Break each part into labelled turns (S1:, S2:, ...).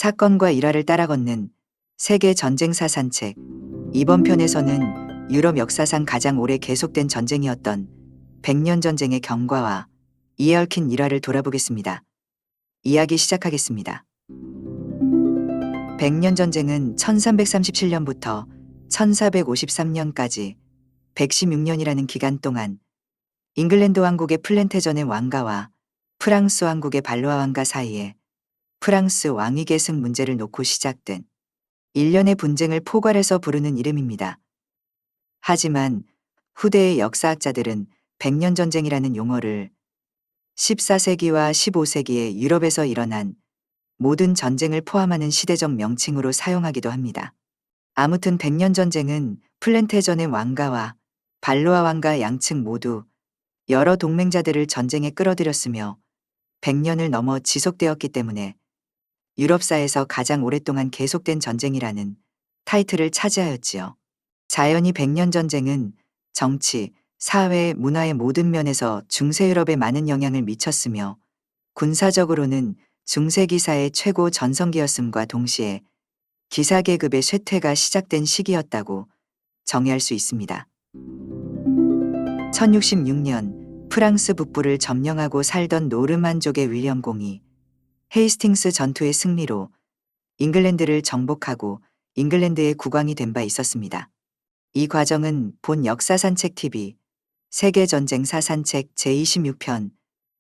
S1: 사건과 일화를 따라 걷는 세계 전쟁사 산책. 이번 편에서는 유럽 역사상 가장 오래 계속된 전쟁이었던 백년 전쟁의 경과와 이에 얽힌 일화를 돌아보겠습니다. 이야기 시작하겠습니다. 백년 전쟁은 1337년부터 1453년까지 116년이라는 기간 동안 잉글랜드 왕국의 플랜테전의 왕가와 프랑스 왕국의 발로아 왕가 사이에 프랑스 왕위 계승 문제를 놓고 시작된 일련의 분쟁을 포괄해서 부르는 이름입니다. 하지만 후대의 역사학자들은 백년전쟁이라는 용어를 14세기와 15세기에 유럽에서 일어난 모든 전쟁을 포함하는 시대적 명칭으로 사용하기도 합니다. 아무튼 백년전쟁은 플랜테전의 왕가와 발로아 왕가 양측 모두 여러 동맹자들을 전쟁에 끌어들였으며 100년을 넘어 지속되었기 때문에 유럽사에서 가장 오랫동안 계속된 전쟁이라는 타이틀을 차지하였지요. 자연히 백년전쟁은 정치, 사회, 문화의 모든 면에서 중세유럽에 많은 영향을 미쳤으며 군사적으로는 중세기사의 최고 전성기였음과 동시에 기사계급의 쇠퇴가 시작된 시기였다고 정의할 수 있습니다. 1066년 프랑스 북부를 점령하고 살던 노르만족의 윌리엄 공이 헤이스팅스 전투의 승리로 잉글랜드를 정복하고 잉글랜드의 국왕이 된 바 있었습니다. 이 과정은 본 역사산책 TV 세계전쟁사 산책 제26편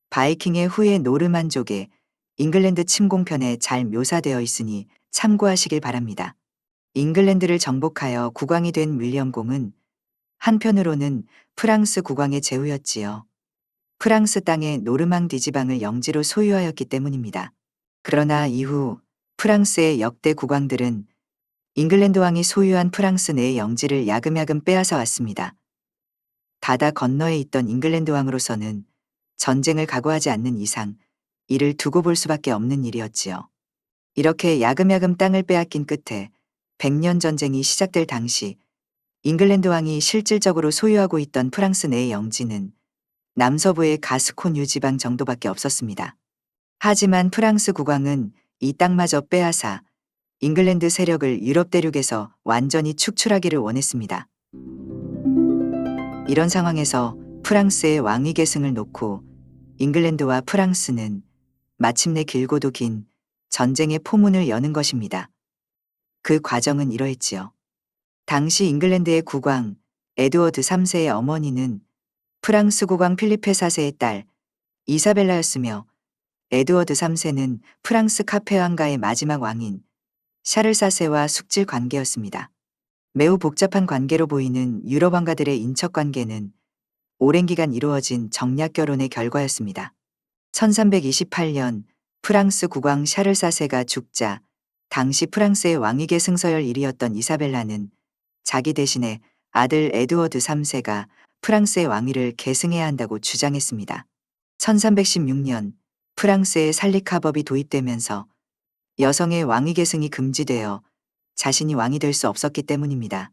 S1: 바이킹의 후예 노르만족의 잉글랜드 침공편에 잘 묘사되어 있으니 참고하시길 바랍니다. 잉글랜드를 정복하여 국왕이 된 윌리엄 공은 한편으로는 프랑스 국왕의 제후였지요. 프랑스 땅의 노르망디 지방을 영지로 소유하였기 때문입니다. 그러나 이후 프랑스의 역대 국왕들은 잉글랜드 왕이 소유한 프랑스 내의 영지를 야금야금 빼앗아 왔습니다. 바다 건너에 있던 잉글랜드 왕으로서는 전쟁을 각오하지 않는 이상 이를 두고 볼 수밖에 없는 일이었지요. 이렇게 야금야금 땅을 빼앗긴 끝에 백년 전쟁이 시작될 당시 잉글랜드 왕이 실질적으로 소유하고 있던 프랑스 내의 영지는 남서부의 가스코뉴 지방 정도밖에 없었습니다. 하지만 프랑스 국왕은 이 땅마저 빼앗아 잉글랜드 세력을 유럽 대륙에서 완전히 축출하기를 원했습니다. 이런 상황에서 프랑스의 왕위 계승을 놓고 잉글랜드와 프랑스는 마침내 길고도 긴 전쟁의 포문을 여는 것입니다. 그 과정은 이러했지요. 당시 잉글랜드의 국왕 에드워드 3세의 어머니는 프랑스 국왕 필리페 4세의 딸 이사벨라였으며 에드워드 3세는 프랑스 카페 왕가의 마지막 왕인 샤를 4세와 숙질 관계였습니다. 매우 복잡한 관계로 보이는 유럽 왕가들의 인척 관계는 오랜 기간 이루어진 정략 결혼의 결과였습니다. 1328년 프랑스 국왕 샤를 4세가 죽자 당시 프랑스의 왕위 계승 서열 1위였던 이사벨라는 자기 대신에 아들 에드워드 3세가 프랑스의 왕위를 계승해야 한다고 주장했습니다. 1316년 프랑스의 살리카법이 도입되면서 여성의 왕위 계승이 금지되어 자신이 왕이 될 수 없었기 때문입니다.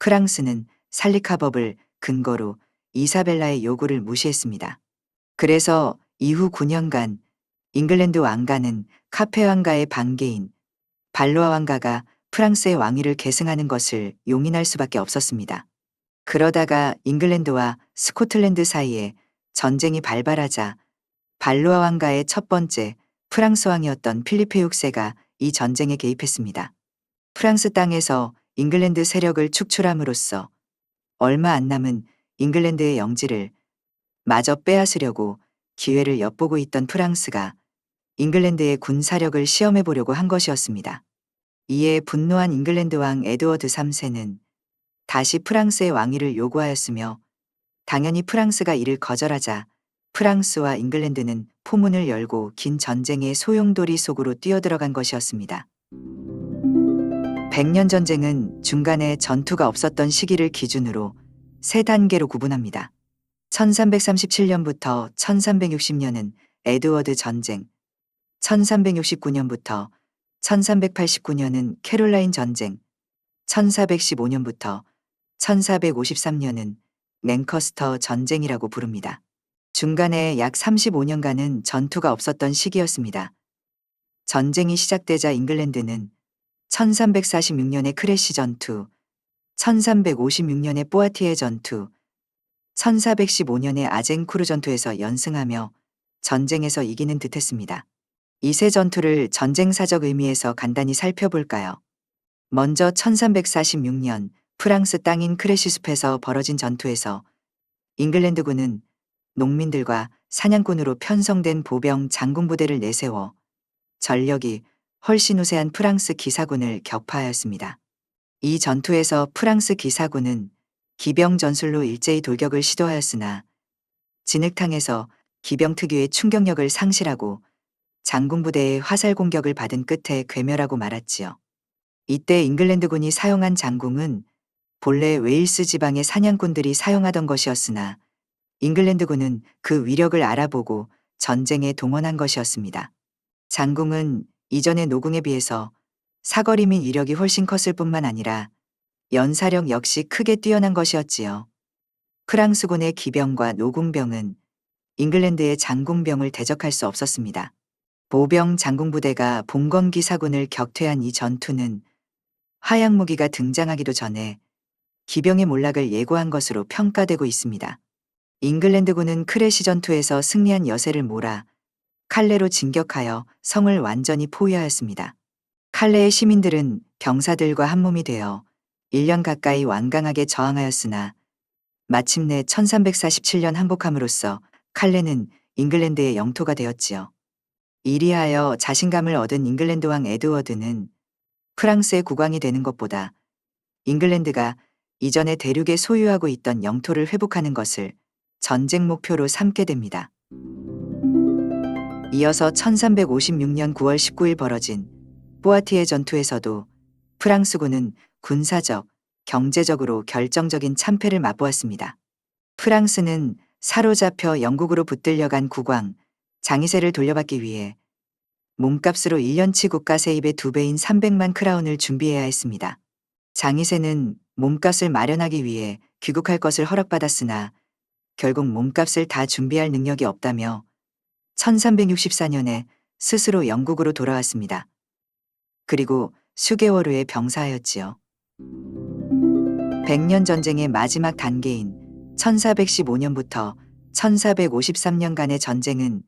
S1: 프랑스는 살리카법을 근거로 이사벨라의 요구를 무시했습니다. 그래서 이후 9년간 잉글랜드 왕가는 카페 왕가의 반개인 발로아 왕가가 프랑스의 왕위를 계승하는 것을 용인할 수밖에 없었습니다. 그러다가 잉글랜드와 스코틀랜드 사이에 전쟁이 발발하자 발로아 왕가의 첫 번째 프랑스 왕이었던 필리페 6세가 이 전쟁에 개입했습니다. 프랑스 땅에서 잉글랜드 세력을 축출함으로써 얼마 안 남은 잉글랜드의 영지를 마저 빼앗으려고 기회를 엿보고 있던 프랑스가 잉글랜드의 군사력을 시험해 보려고 한 것이었습니다. 이에 분노한 잉글랜드 왕 에드워드 3세는 다시 프랑스의 왕위를 요구하였으며 당연히 프랑스가 이를 거절하자 프랑스와 잉글랜드는 포문을 열고 긴 전쟁의 소용돌이 속으로 뛰어들어간 것이었습니다. 백년 전쟁은 중간에 전투가 없었던 시기를 기준으로 세 단계로 구분합니다. 1337년부터 1360년은 에드워드 전쟁, 1369년부터 1389년은 캐롤라인 전쟁, 1415년부터 1453년은 랭커스터 전쟁이라고 부릅니다. 중간에 약 35년간은 전투가 없었던 시기였습니다. 전쟁이 시작되자 잉글랜드는 1346년의 크레시 전투, 1356년의 포아티에 전투, 1415년의 아젠쿠르 전투에서 연승하며 전쟁에서 이기는 듯했습니다. 이 세 전투를 전쟁사적 의미에서 간단히 살펴볼까요? 먼저 1346년 프랑스 땅인 크레시 숲에서 벌어진 전투에서 잉글랜드군은 농민들과 사냥꾼으로 편성된 보병 장군 부대를 내세워 전력이 훨씬 우세한 프랑스 기사군을 격파하였습니다. 이 전투에서 프랑스 기사군은 기병 전술로 일제히 돌격을 시도하였으나 진흙탕에서 기병 특유의 충격력을 상실하고 장군 부대의 화살 공격을 받은 끝에 괴멸하고 말았지요. 이때 잉글랜드군이 사용한 장궁은 본래 웨일스 지방의 사냥꾼들이 사용하던 것이었으나 잉글랜드군은 그 위력을 알아보고 전쟁에 동원한 것이었습니다. 장궁은 이전의 노궁에 비해서 사거리 및 위력이 훨씬 컸을 뿐만 아니라 연사력 역시 크게 뛰어난 것이었지요. 프랑스군의 기병과 노궁병은 잉글랜드의 장궁병을 대적할 수 없었습니다. 보병 장궁부대가 봉건기사군을 격퇴한 이 전투는 화약무기가 등장하기도 전에 기병의 몰락을 예고한 것으로 평가되고 있습니다. 잉글랜드군은 크레시 전투에서 승리한 여세를 몰아 칼레로 진격하여 성을 완전히 포위하였습니다. 칼레의 시민들은 병사들과 한몸이 되어 1년 가까이 완강하게 저항하였으나 마침내 1347년 항복함으로써 칼레는 잉글랜드의 영토가 되었지요. 이리하여 자신감을 얻은 잉글랜드 왕 에드워드는 프랑스의 국왕이 되는 것보다 잉글랜드가 이전에 대륙에 소유하고 있던 영토를 회복하는 것을 전쟁 목표로 삼게 됩니다. 이어서 1356년 9월 19일 벌어진 포아티에 전투에서도 프랑스군은 군사적, 경제적으로 결정적인 참패를 맛보았습니다. 프랑스는 사로잡혀 영국으로 붙들려간 국왕 장이세를 돌려받기 위해 몸값으로 1년치 국가 세입의 2배인 300만 크라운을 준비해야 했습니다. 장이세는 몸값을 마련하기 위해 귀국할 것을 허락받았으나 결국 몸값을 다 준비할 능력이 없다며 1364년에 스스로 영국으로 돌아왔습니다. 그리고 수개월 후에 병사하였지요. 100년 전쟁의 마지막 단계인 1415년부터 1453년간의 전쟁은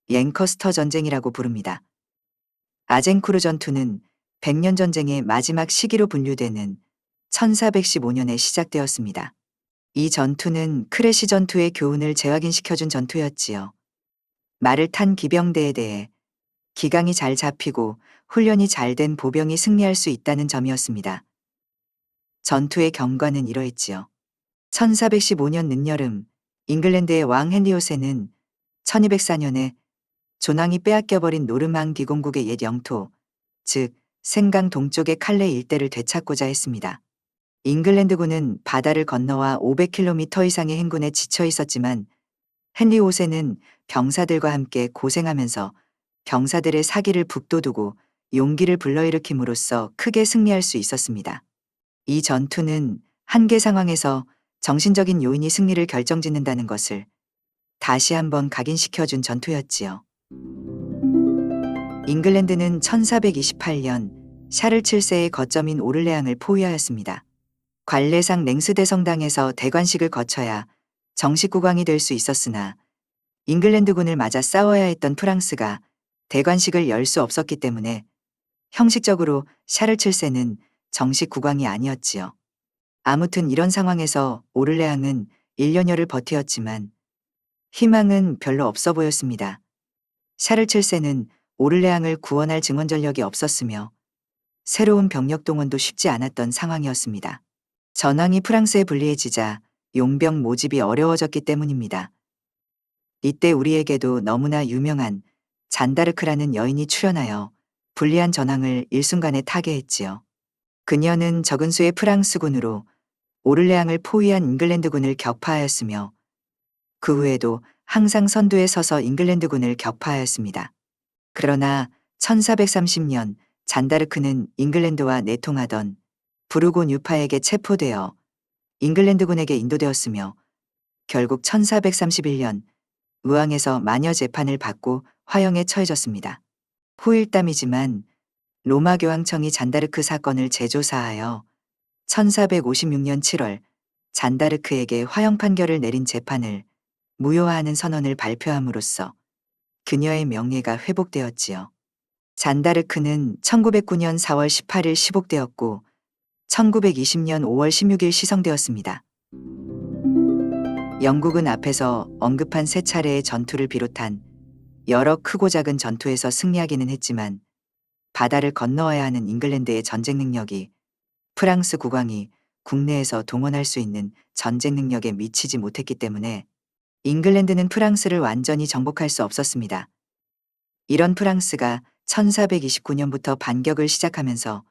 S1: 랭커스터 전쟁이라고 부릅니다. 아젠쿠르 전투는 100년 전쟁의 마지막 시기로 분류되는 1415년에 시작되었습니다. 이 전투는 크레시 전투의 교훈을 재확인시켜준 전투였지요. 말을 탄 기병대에 대해 기강이 잘 잡히고 훈련이 잘 된 보병이 승리할 수 있다는 점이었습니다. 전투의 경과는 이러했지요. 1415년 늦여름 잉글랜드의 왕 헨리 5세는 1204년에 조낭이 빼앗겨버린 노르망 디공국의 옛 영토, 즉 생강 동쪽의 칼레 일대를 되찾고자 했습니다. 잉글랜드군은 바다를 건너와 500km 이상의 행군에 지쳐 있었지만 헨리 5세는 병사들과 함께 고생하면서 병사들의 사기를 북돋우고 용기를 불러일으킴으로써 크게 승리할 수 있었습니다. 이 전투는 한계 상황에서 정신적인 요인이 승리를 결정짓는다는 것을 다시 한번 각인시켜준 전투였지요. 잉글랜드는 1428년 샤를 7세의 거점인 오를레앙을 포위하였습니다. 관례상 랭스대 성당에서 대관식을 거쳐야 정식 국왕이 될 수 있었으나 잉글랜드군을 맞아 싸워야 했던 프랑스가 대관식을 열 수 없었기 때문에 형식적으로 샤를 7세는 정식 국왕이 아니었지요. 아무튼 이런 상황에서 오를레앙은 1년여를 버티었지만 희망은 별로 없어 보였습니다. 샤를 7세는 오를레앙을 구원할 증원 전력이 없었으며 새로운 병력 동원도 쉽지 않았던 상황이었습니다. 전황이 프랑스에 불리해지자 용병 모집이 어려워졌기 때문입니다. 이때 우리에게도 너무나 유명한 잔다르크라는 여인이 출연하여 불리한 전황을 일순간에 타게 했지요. 그녀는 적은 수의 프랑스군으로 오를레앙을 포위한 잉글랜드군을 격파하였으며 그 후에도 항상 선두에 서서 잉글랜드군을 격파하였습니다. 그러나 1430년 잔다르크는 잉글랜드와 내통하던 부르곤 유파에게 체포되어 잉글랜드군에게 인도되었으며 결국 1431년 의왕에서 마녀 재판을 받고 화형에 처해졌습니다. 후일담이지만 로마 교황청이 잔다르크 사건을 재조사하여 1456년 7월 잔다르크에게 화형 판결을 내린 재판을 무효화하는 선언을 발표함으로써 그녀의 명예가 회복되었지요. 잔다르크는 1909년 4월 18일 시복되었고 1920년 5월 16일 시성되었습니다. 영국은 앞에서 언급한 세 차례의 전투를 비롯한 여러 크고 작은 전투에서 승리하기는 했지만 바다를 건너와야 하는 잉글랜드의 전쟁 능력이 프랑스 국왕이 국내에서 동원할 수 있는 전쟁 능력에 미치지 못했기 때문에 잉글랜드는 프랑스를 완전히 정복할 수 없었습니다. 이런 프랑스가 1429년부터 반격을 시작하면서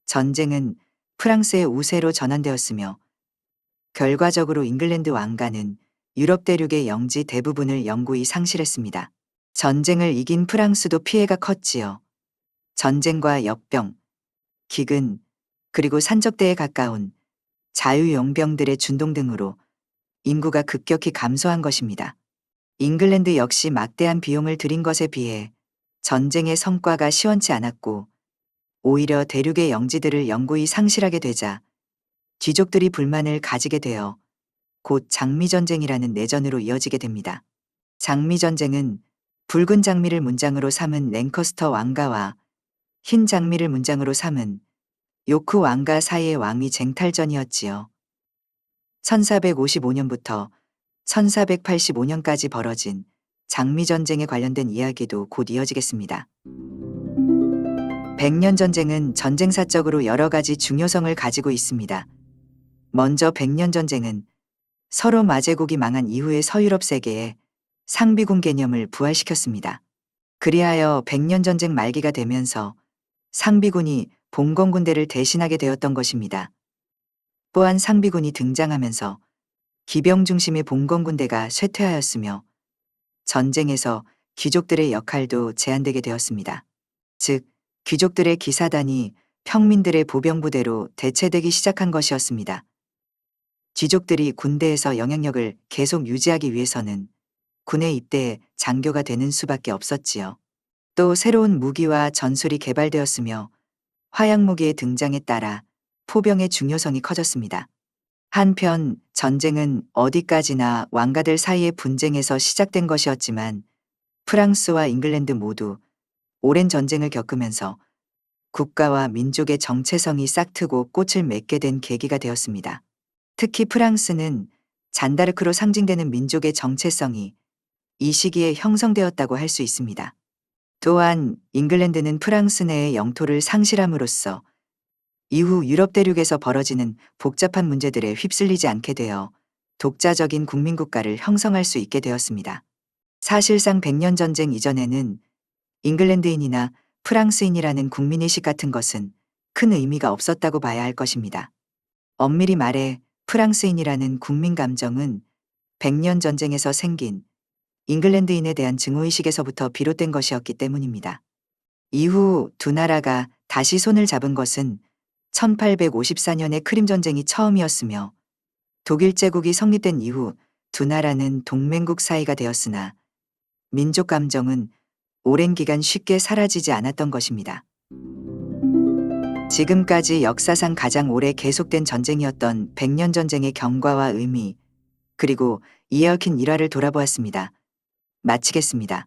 S1: 전쟁은 프랑스의 우세로 전환되었으며 결과적으로 잉글랜드 왕가는 유럽 대륙의 영지 대부분을 영구히 상실했습니다. 전쟁을 이긴 프랑스도 피해가 컸지요. 전쟁과 역병, 기근, 그리고 산적대에 가까운 자유용병들의 준동 등으로 인구가 급격히 감소한 것입니다. 잉글랜드 역시 막대한 비용을 들인 것에 비해 전쟁의 성과가 시원치 않았고 오히려 대륙의 영지들을 영구히 상실하게 되자 귀족들이 불만을 가지게 되어 곧 장미전쟁이라는 내전으로 이어지게 됩니다. 장미전쟁은 붉은 장미를 문장으로 삼은 랭커스터 왕가와 흰 장미를 문장으로 삼은 요크 왕가 사이의 왕위 쟁탈전이었지요. 1455년부터 1485년까지 벌어진 장미전쟁에 관련된 이야기도 곧 이어지겠습니다. 백년전쟁은 전쟁사적으로 여러 가지 중요성을 가지고 있습니다. 먼저 백년전쟁은 서로 마제국이 망한 이후의 서유럽 세계에 상비군 개념을 부활시켰습니다. 그리하여 백년전쟁 말기가 되면서 상비군이 봉건군대를 대신하게 되었던 것입니다. 또한 상비군이 등장하면서 기병 중심의 봉건군대가 쇠퇴하였으며 전쟁에서 귀족들의 역할도 제한되게 되었습니다. 즉, 귀족들의 기사단이 평민들의 보병부대로 대체되기 시작한 것이었습니다. 귀족들이 군대에서 영향력을 계속 유지하기 위해서는 군에 입대해 장교가 되는 수밖에 없었지요. 또 새로운 무기와 전술이 개발되었으며 화약무기의 등장에 따라 포병의 중요성이 커졌습니다. 한편 전쟁은 어디까지나 왕가들 사이의 분쟁에서 시작된 것이었지만 프랑스와 잉글랜드 모두 오랜 전쟁을 겪으면서 국가와 민족의 정체성이 싹트고 꽃을 맺게 된 계기가 되었습니다. 특히 프랑스는 잔다르크로 상징되는 민족의 정체성이 이 시기에 형성되었다고 할 수 있습니다. 또한 잉글랜드는 프랑스 내의 영토를 상실함으로써 이후 유럽 대륙에서 벌어지는 복잡한 문제들에 휩쓸리지 않게 되어 독자적인 국민국가를 형성할 수 있게 되었습니다. 사실상 백년전쟁 이전에는 잉글랜드인이나 프랑스인이라는 국민의식 같은 것은 큰 의미가 없었다고 봐야 할 것입니다. 엄밀히 말해 프랑스인이라는 국민 감정은 백년전쟁에서 생긴 잉글랜드인에 대한 증오의식에서부터 비롯된 것이었기 때문입니다. 이후 두 나라가 다시 손을 잡은 것은 1854년의 크림전쟁이 처음이었으며 독일 제국이 성립된 이후 두 나라는 동맹국 사이가 되었으나 민족 감정은 오랜 기간 쉽게 사라지지 않았던 것입니다. 지금까지 역사상 가장 오래 계속된 전쟁이었던 백년전쟁의 경과와 의미, 그리고 이에 얽힌 일화를 돌아보았습니다. 마치겠습니다.